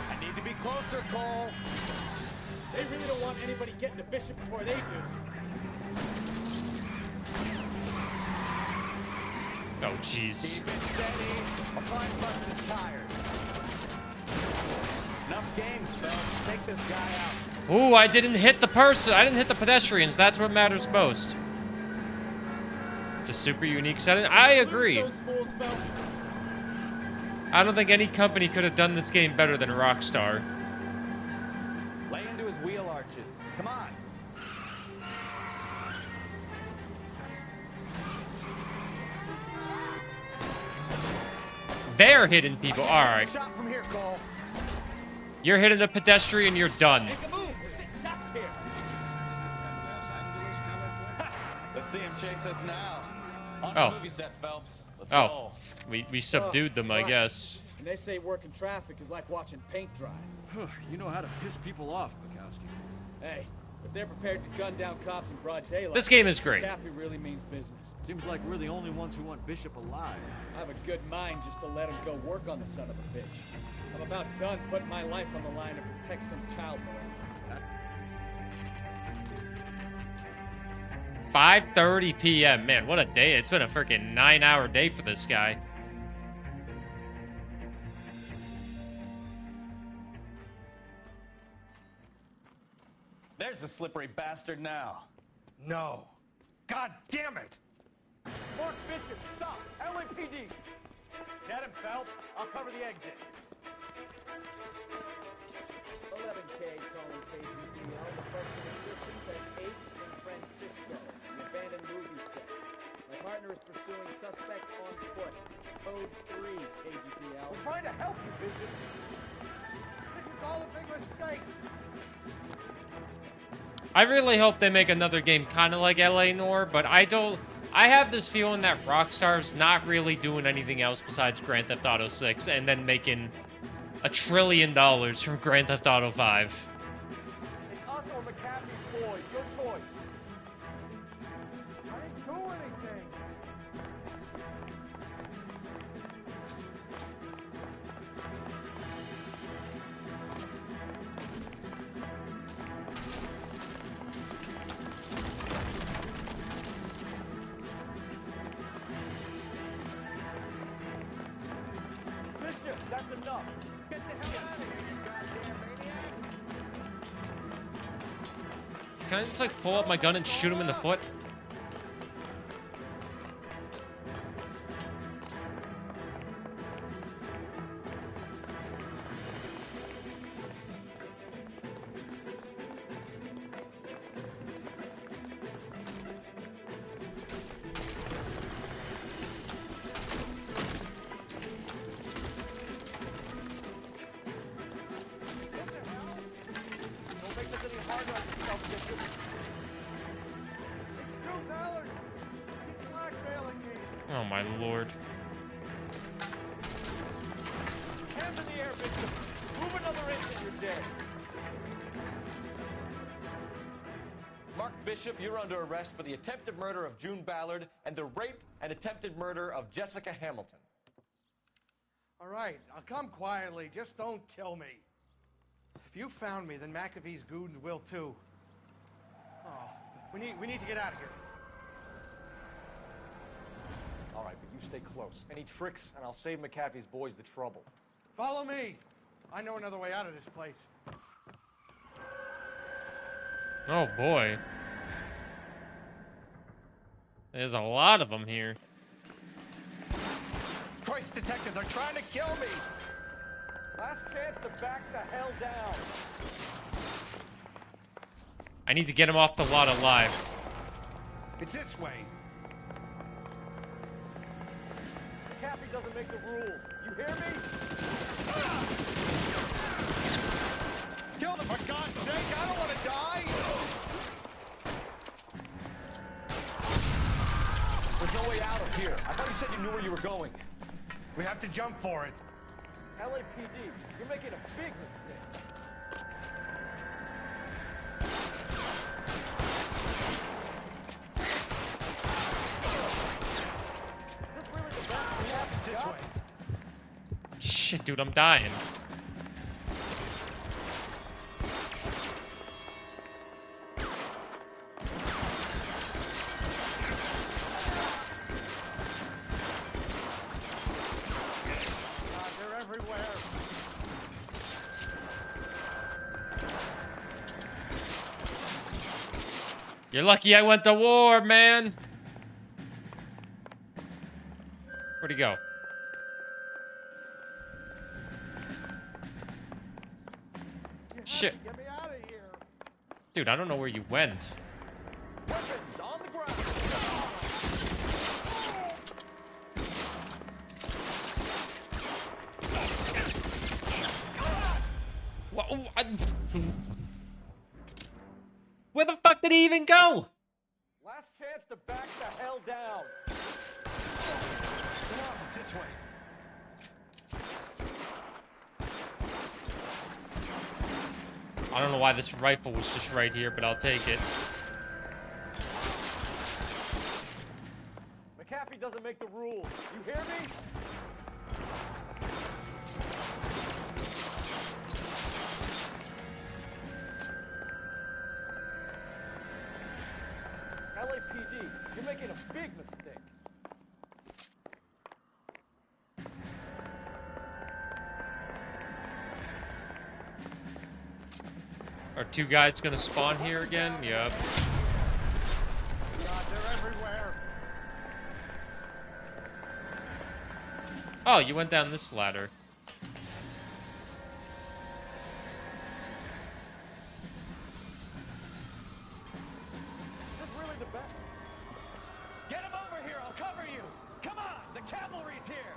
I need to be closer, Cole. They really don't want anybody getting to Bishop before they do. Oh, jeez. Keep it steady. I'll try and bust his tires. Enough games, Phelps. Take this guy out. Ooh, I didn't hit the person. I didn't hit the pedestrians. That's what matters most. It's a super unique setting. I agree. I don't think any company could have done this game better than Rockstar. Lay into his wheel arches. Come on. They're hitting people. All right. Shot from here, Cole. You're hitting a pedestrian. You're done. Make a move. We're sitting ducks here. Let's see him chase us now. On Oh. the movie set, Phelps. Let's Oh, roll. we subdued them, I guess. And they say working traffic is like watching paint dry. You know how to piss people off, Bukowski. Hey, if they're prepared to gun down cops in broad daylight, This game is great. McAfee really means business. Seems like we're the only ones who want Bishop alive. I have a good mind just to let him go work on the son of a bitch. I'm about done putting my life on the line to protect some child molester. 5:30 p.m. Man, what a day. It's been a freaking 9-hour day for this guy. There's the slippery bastard now. No. God damn it! Mark Bishop, stop! LAPD! Get him, Phelps. I'll cover the exit. 11K calling KGPL. Requesting assistance at 8 in Francisco, the abandoned movie set. My partner is pursuing suspect on foot. Code 3, KGPL. We're trying to help you, Bishop. This is all a big mistake. I really hope they make another game kind of like LA Noire, but I don't... I have this feeling that Rockstar's not really doing anything else besides Grand Theft Auto 6 and then making $1 trillion from Grand Theft Auto 5. It's us or McCaffrey's boys. Your choice. I didn't do anything. Bishop, that's enough. Get the hell out of here, you goddamn maniac. Can I just, like, pull up my gun and shoot him in the foot? Don't make this any harder on yourself, Bishop. $2. Keep blackmailing me. Oh, my lord. Hands in the air, Bishop. Move another inch and you're dead. Mark Bishop, you're under arrest for the attempted murder of June Ballard and the rape and attempted murder of Jessica Hamilton. All right, I'll come quietly. Just don't kill me. If you found me, then McAfee's goons will too. Oh, we need to get out of here. All right, but you stay close. Any tricks, and I'll save McAfee's boys the trouble. Follow me. I know another way out of this place. Oh, boy. There's a lot of them here. Christ, detective, they're trying to kill me. Last chance to back the hell down. I need to get him off the lot alive. It's this way. McAfee doesn't make the rules. You hear me? Kill them, for God's sake. I don't want to die. There's no way out of here. I thought you said you knew where you were going. We have to jump for it. LAPD, you're making a big mistake. This really the best we have It's this way. Shit, dude, I'm dying. God, they're everywhere. You're lucky I went to war, man. Where'd he go? Shit. Get me out of here. Dude, I don't know where you went. Weapons on the ground. Where the fuck did he even go? Last chance to back the hell down. Come on, it's this way. I don't know why this rifle was just right here, but I'll take it. McAfee doesn't make the rules. You hear me? LAPD, you're making a big mistake. Are two guys gonna spawn here again? Yep. God, they're everywhere. Oh, you went down this ladder. This really the best. Get him over here, I'll cover you. Come on, the cavalry's here.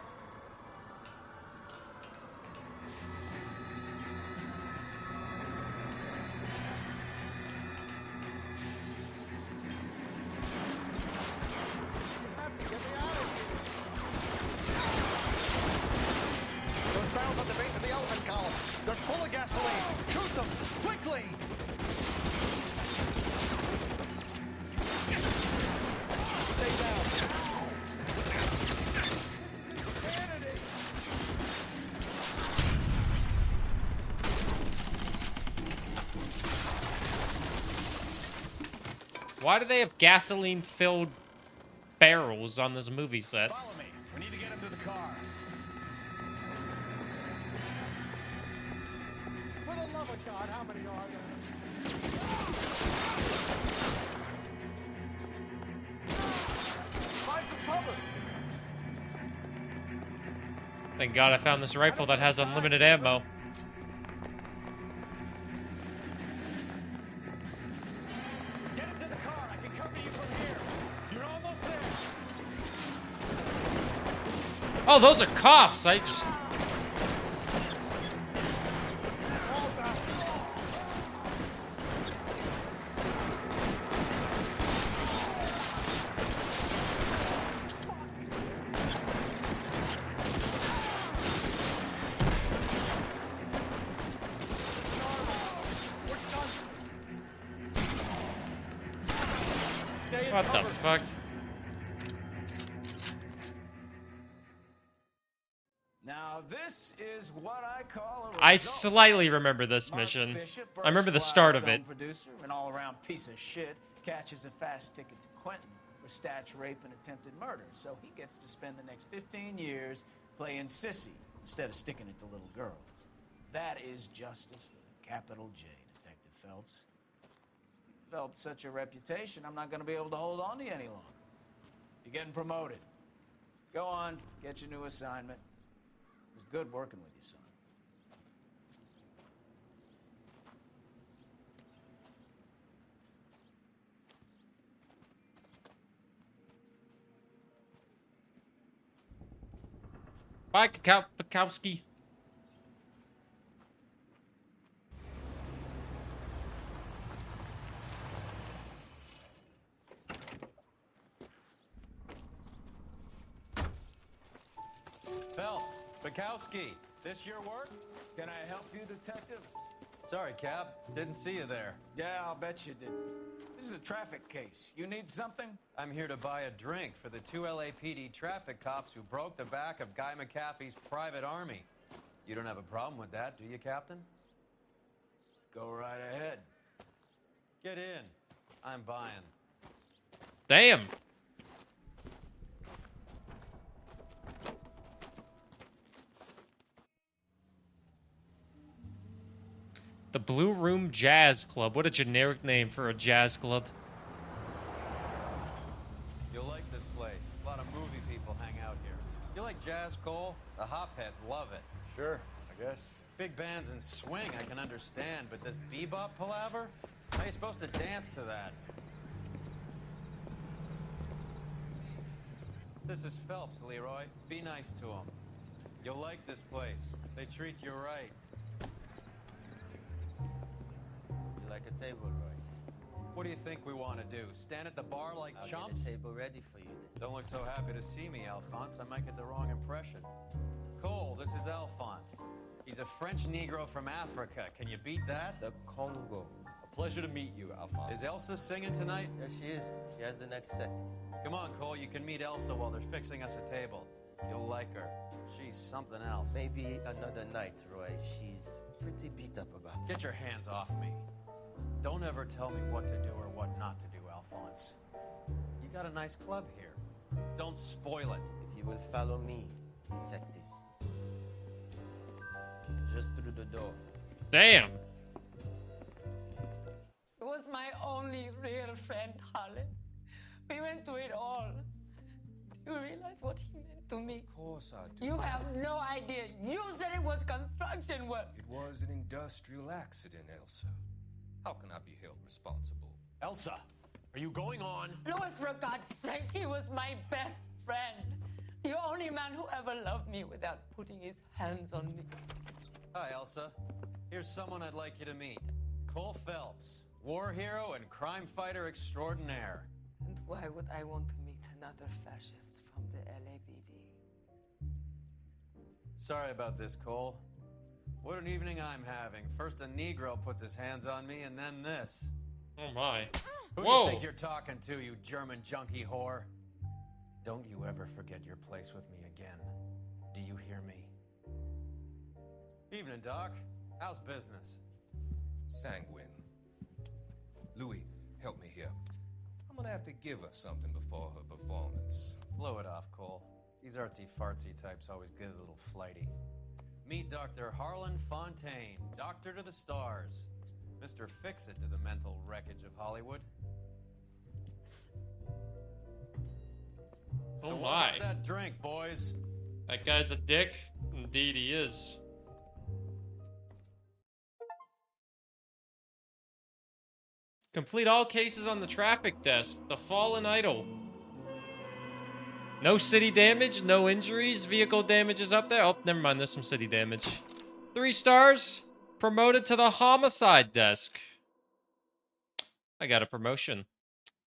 barrels at the base of the elephant column. They're full of gasoline. Shoot them, quickly! Stay down. Why do they have gasoline-filled barrels on this movie set? Follow me. We need to get him to the car. For the love of God, how many are there? Find some cover. Thank God I found this rifle that has unlimited ammo. Get him to the car. I can cover you from here. You're almost there. Oh, those are cops. I just... What the fuck? Now this is what I call a I result. slightly remember this mission. Bishop, I remember the Burr's start of film it. Producer, an all-around piece of shit, catches a fast ticket to Quentin for statch rape and attempted murder. So he gets to spend the next 15 years playing sissy instead of sticking it to little girls. That is justice with a capital J, Detective Phelps. You developed such a reputation, I'm not going to be able to hold on to you any longer. You're getting promoted. Go on, get your new assignment. It was good working with you, son. Bye, Bukowski. Phelps, Bukowski, this your work? Can I help you, Detective? Sorry, Cap. Didn't see you there. Yeah, I'll bet you didn't. This is a traffic case. You need something? I'm here to buy a drink for the 2 LAPD traffic cops who broke the back of Guy McAfee's private army. You don't have a problem with that, do you, Captain? Go right ahead. Get in. I'm buying. Damn. The Blue Room Jazz Club. What a generic name for a jazz club. You'll like this place. A lot of movie people hang out here. You like jazz, Cole? The hopheads love it. Sure, I guess. Big bands and swing I can understand, but this bebop palaver? How are you supposed to dance to that? This is Phelps, Leroy. Be nice to him. You'll like this place. They treat you right. You like a table, Roy? What do you think we want to do? Stand at the bar like I'll chumps? get a table ready for you. Don't look so happy to see me, Alphonse. I might get the wrong impression. Cole, this is Alphonse. He's a French Negro from Africa. Can you beat that? The Congo. A pleasure to meet you, Alphonse. Is Elsa singing tonight? Yes, she is. She has the next set. Come on, Cole. You can meet Elsa while they're fixing us a table. You'll like her. She's something else. Maybe another night, Roy. She's pretty beat up about it. Get your hands off me. Don't ever tell me what to do or what not to do, Alphonse. You got a nice club here. Don't spoil it. If you will follow me, detectives. Just through the door. Damn. He was my only real friend, Harlan. We went through it all. Do you realize what he meant to me? Of course I do. You have no idea. You said it was construction work. It was an industrial accident, Elsa. How can I be held responsible? Elsa, are you going on? Louis, for God's sake, he was my best friend. The only man who ever loved me without putting his hands on me. Hi, Elsa. Here's someone I'd like you to meet. Cole Phelps, war hero and crime fighter extraordinaire. And why would I want to meet another fascist from the LAPD? Sorry about this, Cole. What an evening I'm having. First a Negro puts his hands on me, and then this. Oh my. Who do Whoa. you think you're talking to, you German junkie whore? Don't you ever forget your place with me again. Do you hear me? Evening, Doc. How's business? Sanguine. Louis, help me here. I'm gonna have to give her something before her performance. Blow it off, Cole. These artsy-fartsy types always get a little flighty. Meet Dr. Harlan Fontaine, doctor to the stars. Mr. Fix-It to the mental wreckage of Hollywood. Oh So what my. about that drink, boys? That guy's a dick. Indeed he is. Complete all cases on the traffic desk. The fallen idol. No city damage, no injuries. Vehicle damage is up there. Oh, never mind. There's some city damage. 3 stars. Promoted to the homicide desk. I got a promotion.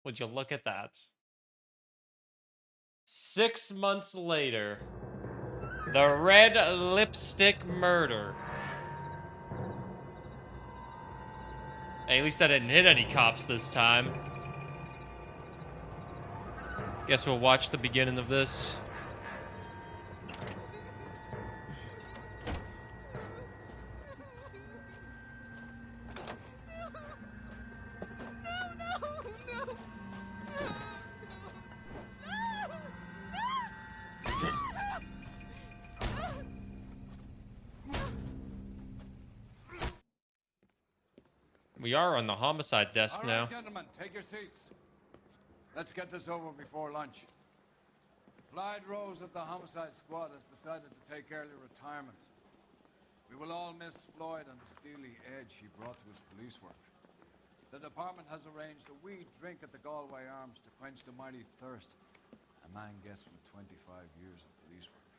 Would you look at that? 6 months later. The red lipstick murder. Hey, at least I didn't hit any cops this time. Guess we'll watch the beginning of this. We are on the homicide desk All now. right, gentlemen, take your seats. Let's get this over before lunch. Clyde Rose of the homicide squad has decided to take early retirement. We will all miss Floyd and the steely edge he brought to his police work. The department has arranged a wee drink at the Galway Arms to quench the mighty thirst a man gets from 25 years of police work.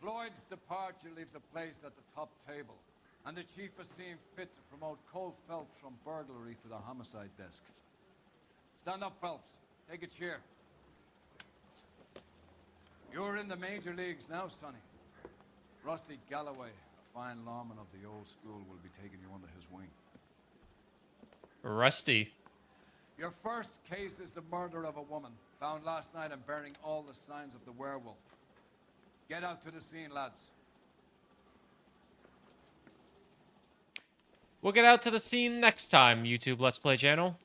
Floyd's departure leaves a place at the top table, and the chief has seen fit to promote Cole Phelps from burglary to the homicide desk. Stand up, Phelps. Take a chair. You're in the major leagues now, Sonny. Rusty Galloway, a fine lawman of the old school, will be taking you under his wing. Rusty. Your first case is the murder of a woman, found last night and bearing all the signs of the werewolf. Get out to the scene, lads. We'll get out to the scene next time, YouTube Let's Play channel.